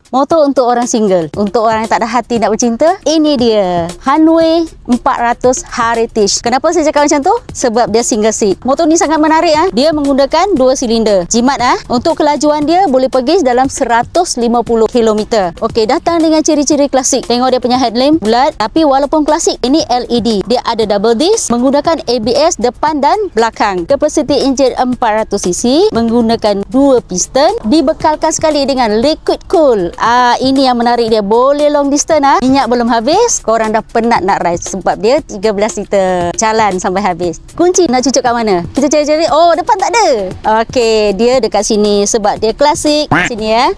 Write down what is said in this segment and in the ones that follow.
Motor untuk orang single, untuk orang yang tak ada hati nak bercinta, ini dia Hanway 400 Heritage. Kenapa saya cakap macam tu? Sebab dia single seat. Motor ni sangat menarik. Dia menggunakan 2 silinder. Jimat. Untuk kelajuan dia boleh pergi dalam 150 km. Okey, datang dengan ciri-ciri klasik. Tengok dia punya headlamp bulat, tapi walaupun klasik, ini LED. Dia ada double disc, menggunakan ABS depan dan belakang. Kapasiti enjin 400cc, menggunakan 2 piston, dibekalkan sekali dengan liquid cool. Ini yang menarik dia. Boleh long distance. Minyak belum habis, korang dah penat nak ride sebab dia 13 liter. Jalan sampai habis. Kunci nak cucuk kat mana? Kita cari-cari. Oh, depan tak ada. Okey, dia dekat sini sebab dia klasik. Sini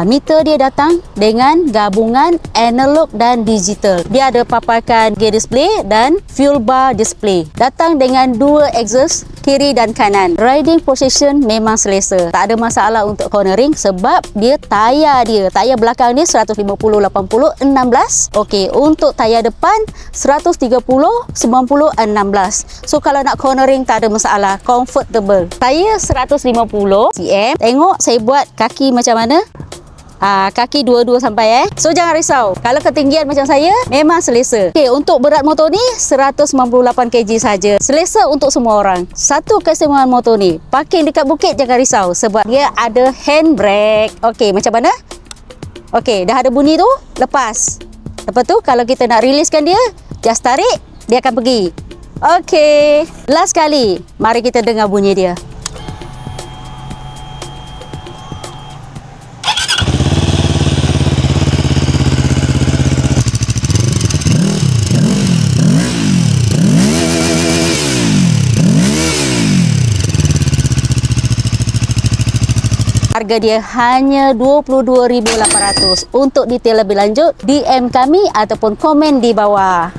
meter dia datang dengan gabungan analog dan digital. Dia ada paparkan gear display dan fuel bar display. Datang dengan 2 exhaust kiri dan kanan. Riding position memang selesa. Tak ada masalah untuk cornering sebab dia tayar belakang ni 150 80 16. Okey, untuk tayar depan 130 90 16. So kalau nak cornering tak ada masalah, comfortable. Tayar 150 cm. Tengok saya buat kaki macam mana. Kaki 22 sampai So jangan risau. Kalau ketinggian macam saya, memang selesa. Okey, untuk berat motor ni 198 kg saja. Selesa untuk semua orang. Satu keistimewaan motor ni, parking dekat bukit jangan risau sebab dia ada handbrake. Okey, macam mana? Okey, dah ada bunyi tu, lepas. Lepas tu kalau kita nak riliskan dia, just tarik, dia akan pergi. Okey, last kali, mari kita dengar bunyi dia. Harga dia hanya 22,800. Untuk detail lebih lanjut, DM kami ataupun komen di bawah.